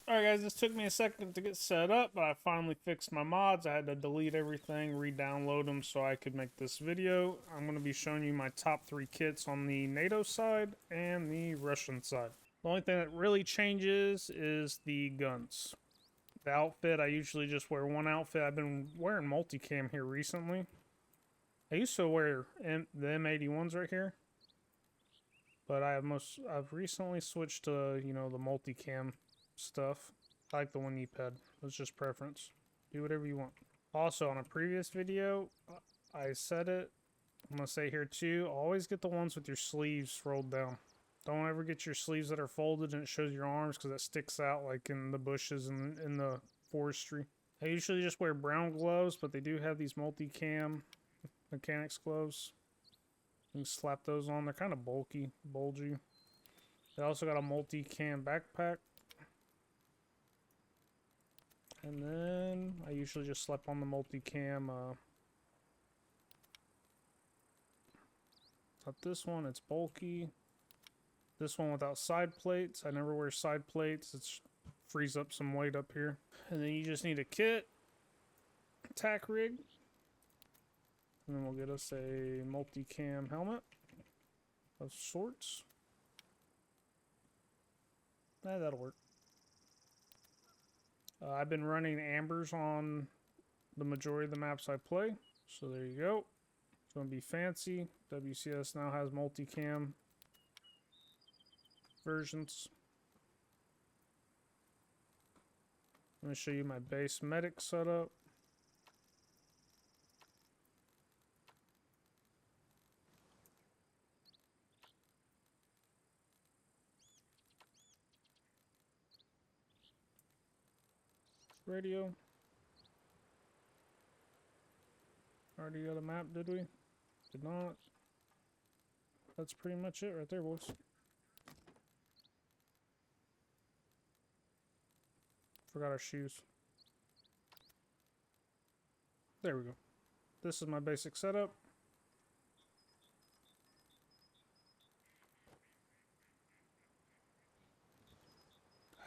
Alright guys, this took me a second to get set up, but I finally fixed my mods. I had to delete everything, re-download them so I could make this video. I'm going to be showing you my top 3 kits on the NATO side and the Russian side. The only thing that really changes is the guns. The outfit, I usually just wear one outfit. I've been wearing multicam here recently. I used to wear the M81s right here, but I've recently switched to, you know, the multicam stuff. I like the one you pad. It's just preference. Do whatever you want. Also, on a previous video, I said it. I'm going to say here too, always get the ones with your sleeves rolled down. Don't ever get your sleeves that are folded and it shows your arms because it sticks out like in the bushes and in the forestry. I usually just wear brown gloves, but they do have these multicam mechanics gloves. You can slap those on. They're kind of bulky, bulgy. They also got a multicam backpack. And then I usually just slap on the multicam. Not this one, it's bulky. This one without side plates. I never wear side plates. It frees up some weight up here. And then you just need a kit, tack rig. And then we'll get us a multicam helmet of sorts. That'll work. I've been running ambers on the majority of the maps I play. So there you go. It's going to be fancy. W.C.S. now has multicam versions. I'm going to show you my base medic setup. Radio. Already got a map, did we? Did not. That's pretty much it right there, boys. Forgot our shoes. There we go. This is my basic setup.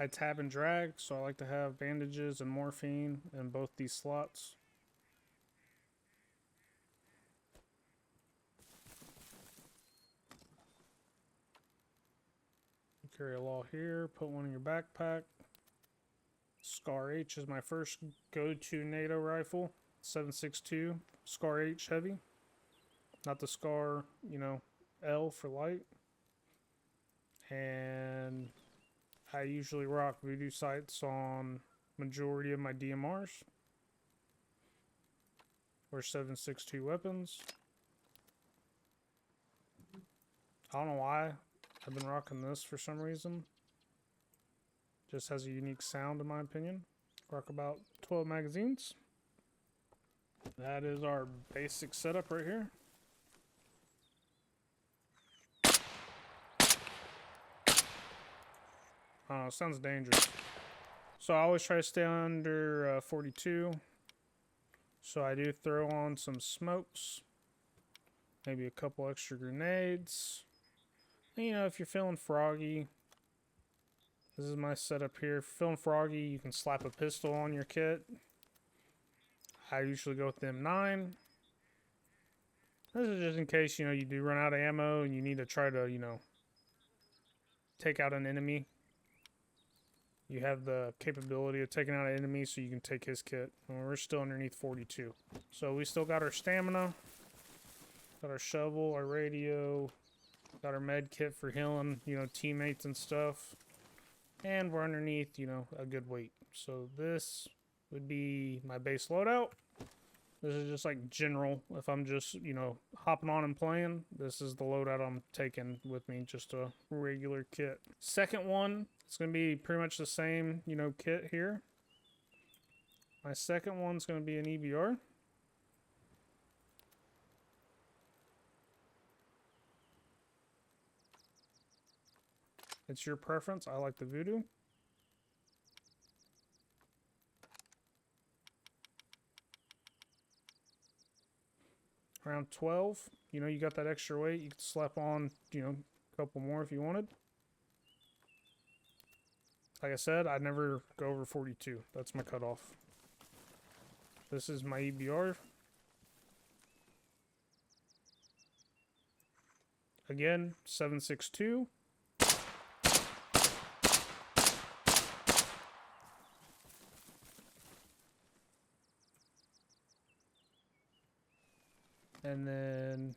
I tab and drag, so I like to have bandages and morphine in both these slots. You carry a law here, put one in your backpack. Scar H is my first go-to NATO rifle. 7.62 Scar H heavy. Not the Scar, you know, L for light. And I usually rock voodoo sights on majority of my DMRs. Or 7.62 weapons. I don't know why I've been rocking this for some reason. Just has a unique sound in my opinion. Rock about 12 magazines. That is our basic setup right here. Oh, it sounds dangerous. So I always try to stay under 42. So I do throw on some smokes. Maybe a couple extra grenades. And, you know, if you're feeling froggy, this is my setup here. If you're feeling froggy, you can slap a pistol on your kit. I usually go with the M9. This is just in case, you know, you do run out of ammo and you need to try to, you know, take out an enemy. You have the capability of taking out an enemy so you can take his kit. And we're still underneath 42. So we still got our stamina. Got our shovel, our radio. Got our med kit for healing, you know, teammates and stuff. And we're underneath, you know, a good weight. So this would be my base loadout. This is just like general. If I'm just, you know, hopping on and playing, this is the loadout I'm taking with me. Just a regular kit. Second one, it's going to be pretty much the same, you know, kit here. My second one's going to be an EBR. It's your preference. I like the Voodoo. Around 12. You know, you got that extra weight. You could slap on, you know, a couple more if you wanted. Like I said, I never go over 42. That's my cutoff. This is my EBR. Again, 762. And then,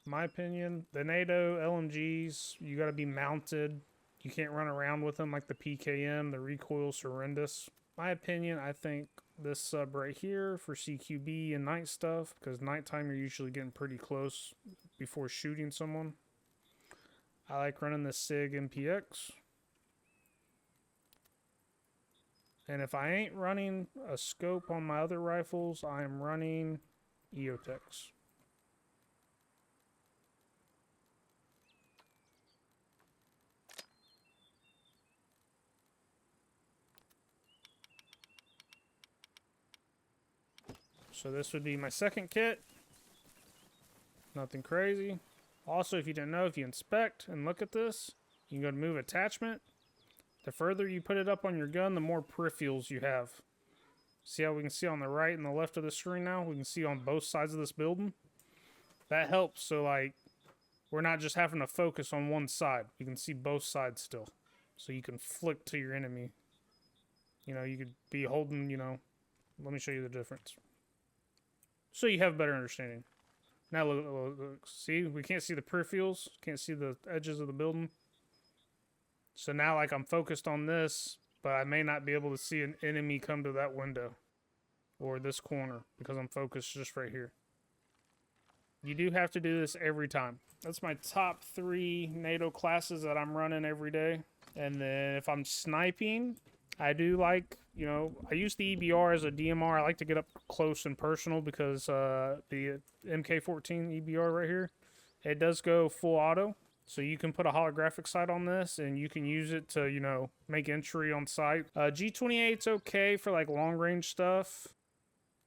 my opinion, the NATO LMGs, you gotta be mounted. You can't run around with them like the PKM. The recoil's horrendous. My opinion, I think this sub right here for CQB and night stuff, because nighttime you're usually getting pretty close before shooting someone. I like running the SIG MPX. And if I ain't running a scope on my other rifles, I am running EOTechs. So this would be my second kit. Nothing crazy. Also, if you didn't know, if you inspect and look at this, you can go to move attachment. The further you put it up on your gun, the more peripherals you have. See how we can see on the right and the left of the screen now? We can see on both sides of this building. That helps, so like, we're not just having to focus on one side. You can see both sides still. So you can flick to your enemy. You know, you could be holding, you know, let me show you the difference. So you have a better understanding. Now look, see, we can't see the peripherals, can't see the edges of the building. So now like I'm focused on this, but I may not be able to see an enemy come to that window or this corner because I'm focused just right here. You do have to do this every time. That's my top 3 NATO classes that I'm running every day. And then if I'm sniping, I do like, you know, I use the EBR as a DMR. I like to get up close and personal because the MK14 EBR right here, it does go full auto. So you can put a holographic sight on this and you can use it to, you know, make entry on sight. G28's okay for like long range stuff.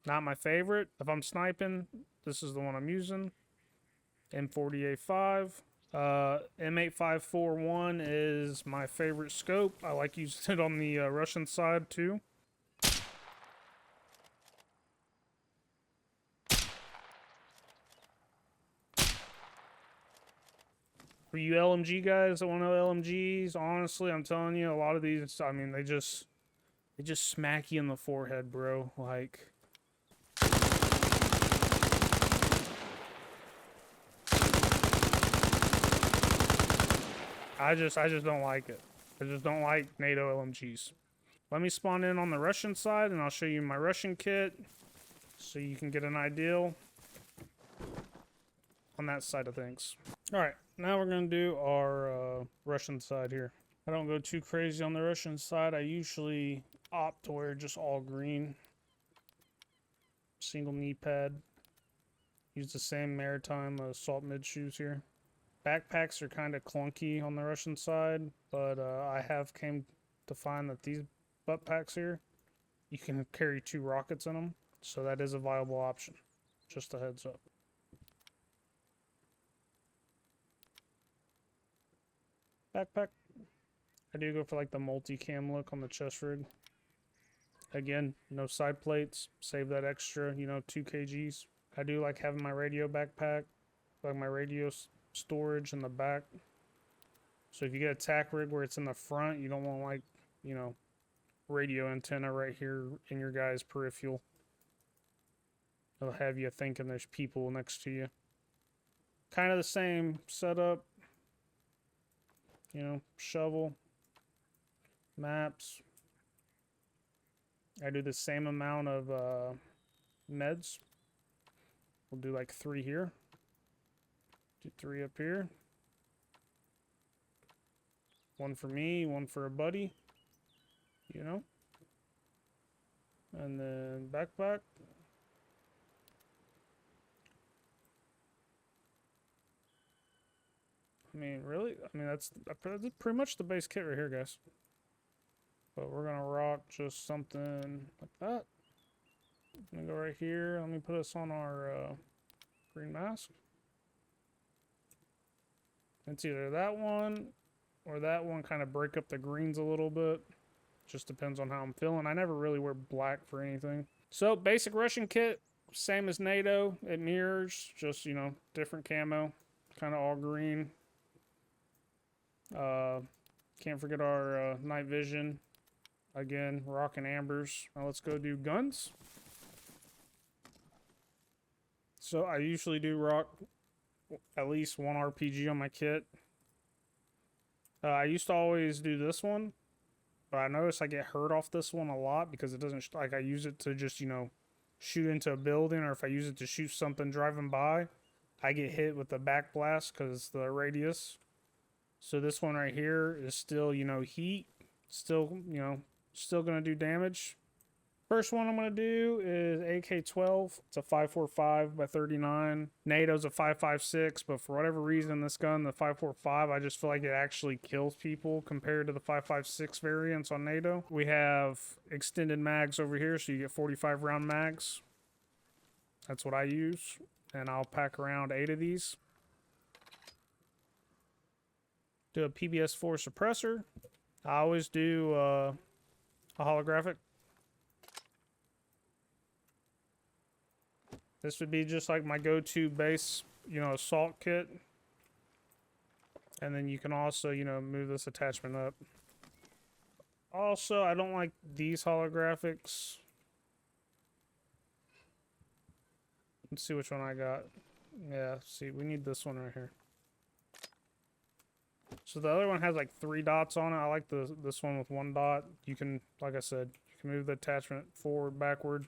Not my favorite. If I'm sniping, this is the one I'm using. M40A5. M8541 is my favorite scope. I like using it on the Russian side too. For you LMG guys that want to know LMGs, honestly, I'm telling you, a lot of these, I mean, they just smack you in the forehead, bro. Like, I just don't like it. I just don't like NATO LMGs. Let me spawn in on the Russian side and I'll show you my Russian kit so you can get an idea on that side of things. Alright, now we're going to do our Russian side here. I don't go too crazy on the Russian side. I usually opt to wear just all green. Single knee pad. Use the same maritime assault mid shoes here. Backpacks are kind of clunky on the Russian side, but I have came to find that these butt packs here, you can carry 2 rockets in them, so that is a viable option. Just a heads up. Backpack, I do go for like the multi-cam look on the chest rig. Again, no side plates, save that extra, you know, 2 kgs. I do like having my radio backpack, like my radio storage in the back. So if you get a tack rig where it's in the front, you don't want like, you know, radio antenna right here in your guy's peripheral. It'll have you thinking there's people next to you. Kind of the same setup. You know, shovel, maps. I do the same amount of meds. We'll do like 3 here. Do 3 up here. 1 for me, 1 for a buddy. You know? And then backpack. I mean, really? I mean, that's pretty much the base kit right here, guys. But we're gonna rock just something like that. I'm gonna go right here. Let me put us on our green mask. It's either that one or that one, kind of break up the greens a little bit. Just depends on how I'm feeling. I never really wear black for anything. So basic Russian kit, same as NATO. It mirrors, just, you know, different camo, kind of all green. Can't forget our night vision. Again, rocking ambers. Now let's go do guns. So I usually do rock at least one RPG on my kit. I used to always do this one, but I notice I get hurt off this one a lot because it doesn't, like, I use it to just, you know, shoot into a building, or if I use it to shoot something driving by, I get hit with the back blast because the radius. So this one right here is still, you know, heat, still, you know, still gonna do damage. First one I'm going to do is AK-12. It's a 5.45 by 39. NATO's a 5.56, but for whatever reason, this gun, the 5.45, I just feel like it actually kills people compared to the 5.56 variants on NATO. We have extended mags over here, so you get 45 round mags. That's what I use, and I'll pack around 8 of these. Do a PBS4 suppressor. I always do a holographic. This would be just like my go-to base, you know, assault kit. And then you can also, you know, move this attachment up. Also, I don't like these holographics. Let's see which one I got. Yeah, see, we need this one right here. So the other one has like 3 dots on it. I like this one with 1 dot. You can, like I said, you can move the attachment forward, backward.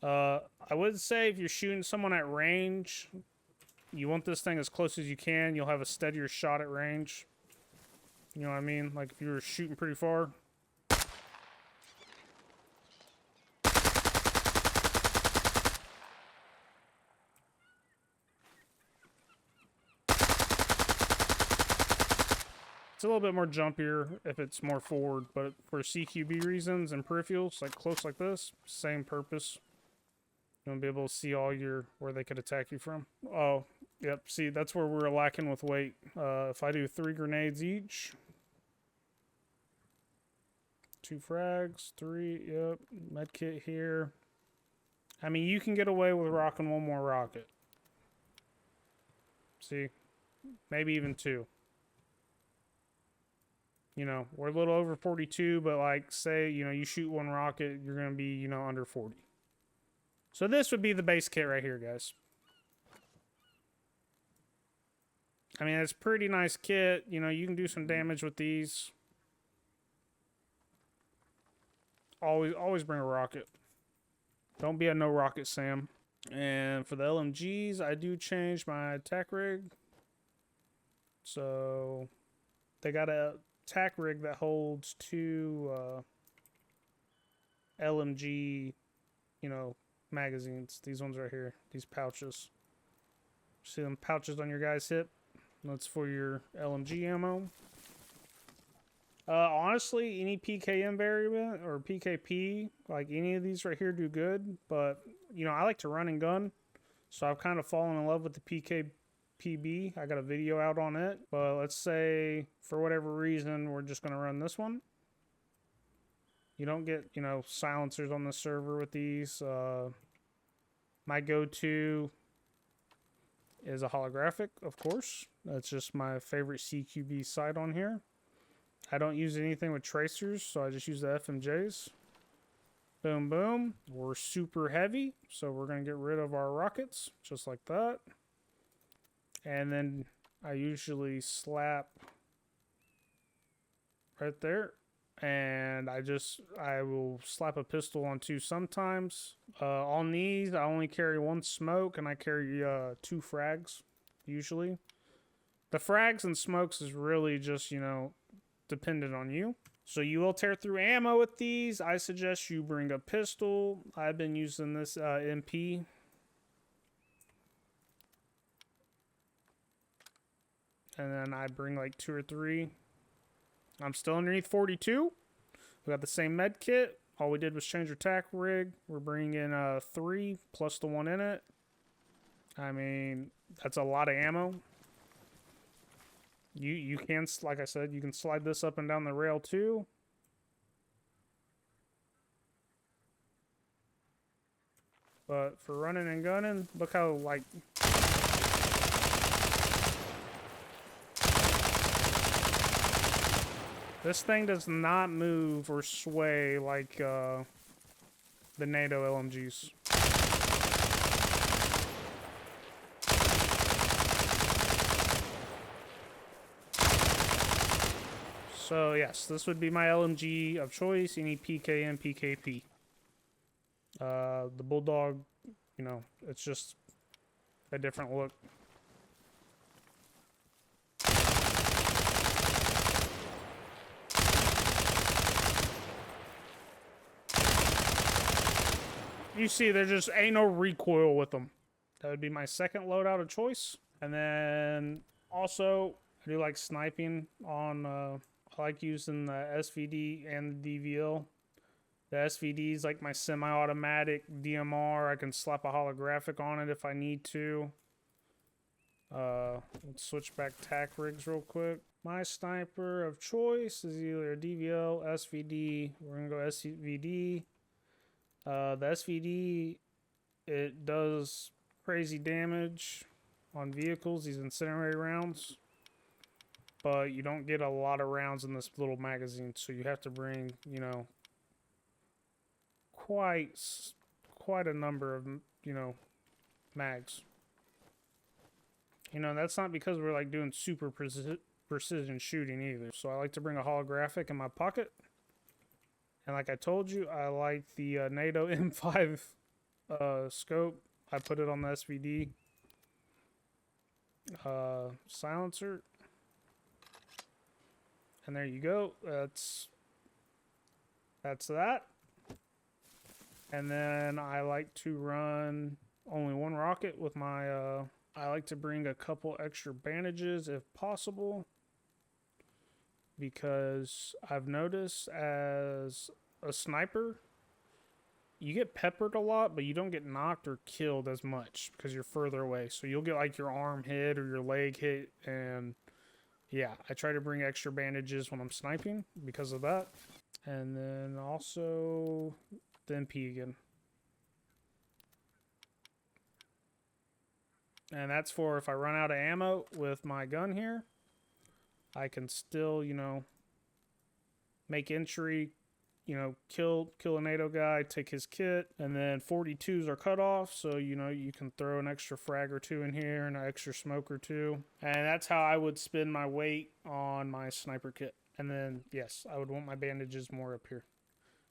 I would say if you're shooting someone at range, you want this thing as close as you can. You'll have a steadier shot at range. You know what I mean? Like if you were shooting pretty far. It's a little bit more jumpier if it's more forward, but for CQB reasons and peripherals, like close like this, same purpose. You want to be able to see all your, where they could attack you from. Oh, yep, see, that's where we're lacking with weight. If I do 3 grenades each. 2 frags, 3, yep, medkit here. I mean, you can get away with rocking 1 more rocket. See, maybe even 2. You know, we're a little over 42, but like, say, you know, you shoot 1 rocket, you're going to be, you know, under 40. So this would be the base kit right here, guys. I mean, it's a pretty nice kit. You know, you can do some damage with these. Always bring a rocket. Don't be a no rocket Sam. And for the LMGs, I do change my attack rig. So they got a attack rig that holds 2 LMG, you know, magazines. These ones right here, these pouches. See them pouches on your guy's hip? That's for your LMG ammo. Honestly, any PKM variant or PKP, like any of these right here do good, but you know, I like to run and gun, so I've kind of fallen in love with the PKPB. I got a video out on it, but let's say for whatever reason we're just going to run this one. You don't get, you know, silencers on the server with these. My go-to is a holographic, of course. That's just my favorite CQB sight on here. I don't use anything with tracers, so I just use the FMJs. Boom, boom. We're super heavy, so we're going to get rid of our rockets, just like that. And then I usually slap right there. And I will slap a pistol on 2 sometimes. On these, I only carry 1 smoke, and I carry 2 frags, usually. The frags and smokes is really just, you know, dependent on you. So you will tear through ammo with these. I suggest you bring a pistol. I've been using this MP. And then I bring like 2 or 3. I'm still underneath 42. We got the same med kit. All we did was change our attack rig. We're bringing in 3 plus the 1 in it. I mean, that's a lot of ammo. You can, like I said, you can slide this up and down the rail too. But for running and gunning, look how, like... This thing does not move or sway like the NATO LMGs. So yes, this would be my LMG of choice. You need PKM, PKP. The Bulldog, you know, it's just a different look. You see, there just ain't no recoil with them. That would be my second loadout of choice. And then also, I do like sniping on, I like using the SVD and the DVL. The SVD is like my semi-automatic DMR. I can slap a holographic on it if I need to. Let's switch back tac rigs real quick. My sniper of choice is either a DVL, SVD. We're gonna go SVD. The SVD, it does crazy damage on vehicles, these incendiary rounds, but you don't get a lot of rounds in this little magazine, so you have to bring, you know, quite a number of, you know, mags. You know, that's not because we're like doing super precision shooting either. So I like to bring a holographic in my pocket. And like I told you, I like the NATO M5 scope. I put it on the SVD silencer. And there you go. That's that. And then I like to run only one rocket with my, I like to bring a couple extra bandages if possible. Because I've noticed as a sniper, you get peppered a lot, but you don't get knocked or killed as much because you're further away. So you'll get like your arm hit or your leg hit. And yeah, I try to bring extra bandages when I'm sniping because of that. And then also the MP again. And that's for if I run out of ammo with my gun here, I can still, you know, make entry, you know, kill a NATO guy, take his kit, and then 42s are cut off, so, you know, you can throw an extra frag or two in here and an extra smoke or two. And that's how I would spend my weight on my sniper kit. And then, yes, I would want my bandages more up here.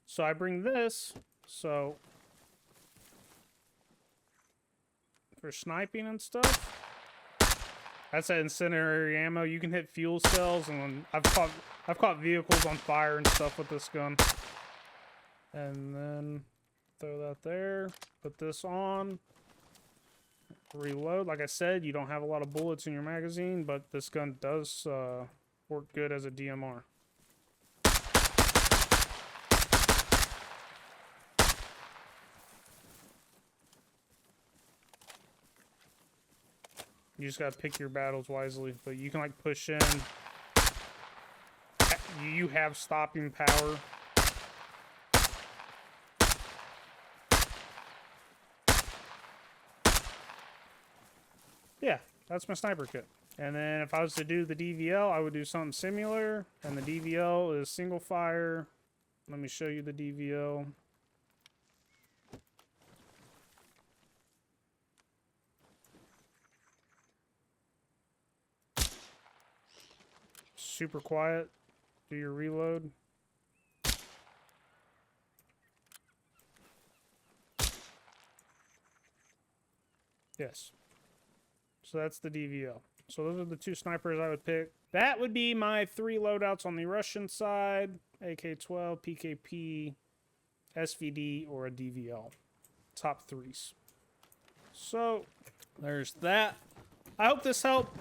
So I bring this, so for sniping and stuff, that's that incendiary ammo. You can hit fuel cells, and I've caught vehicles on fire and stuff with this gun. And then throw that there. Put this on. Reload. Like I said, you don't have a lot of bullets in your magazine, but this gun does work good as a DMR. You just gotta pick your battles wisely, but you can like push in. You have stopping power. Yeah, that's my sniper kit. And then if I was to do the DVL, I would do something similar. And the DVL is single fire. Let me show you the DVL. Super quiet. Do your reload. Yes. So that's the DVL. So those are the two snipers I would pick. That would be my 3 loadouts on the Russian side. AK-12, PKP, SVD, or a DVL. Top 3s. So there's that. I hope this helped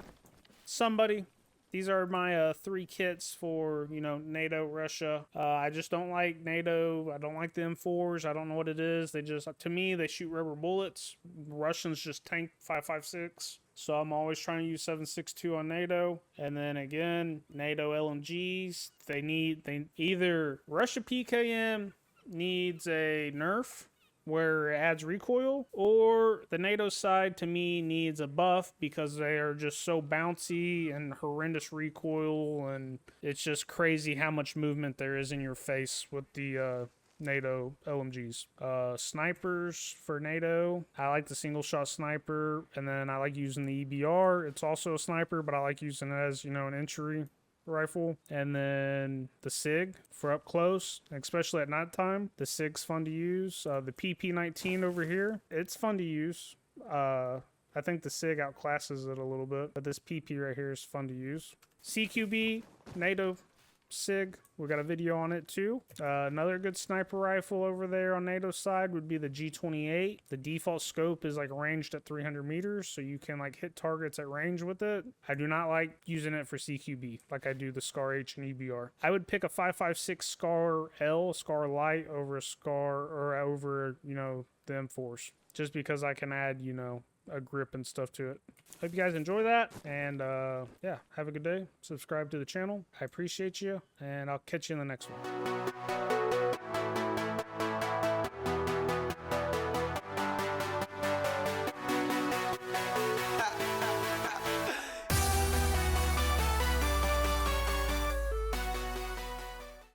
somebody. These are my 3 kits for, you know, NATO, Russia. I just don't like NATO. I don't like the M4s. I don't know what it is. They just, to me, they shoot rubber bullets. Russians just tank 5.56. So I'm always trying to use 7.62 on NATO. And then again, NATO LMGs, they either Russia PKM needs a nerf where it adds recoil, or the NATO side to me needs a buff because they are just so bouncy and horrendous recoil, and it's just crazy how much movement there is in your face with the NATO LMGs. Snipers for NATO, I like the single shot sniper, and then I like using the EBR. It's also a sniper, but I like using it as, you know, an entry rifle. And then the SIG for up close, especially at nighttime. The SIG's fun to use. The PP19 over here, it's fun to use. I think the SIG outclasses it a little bit, but this PP right here is fun to use. CQB, NATO SIG, we got a video on it too. Another good sniper rifle over there on NATO side would be the G28. The default scope is like ranged at 300 meters, so you can like hit targets at range with it. I do not like using it for CQB like I do the SCAR H and EBR. I would pick a 5.56 SCAR L, SCAR Light over a SCAR, or over, you know, the M4s, just because I can add, you know, a grip and stuff to it. Hope you guys enjoy that, and yeah, have a good day. Subscribe to the channel. I appreciate you, and I'll catch you in the next one.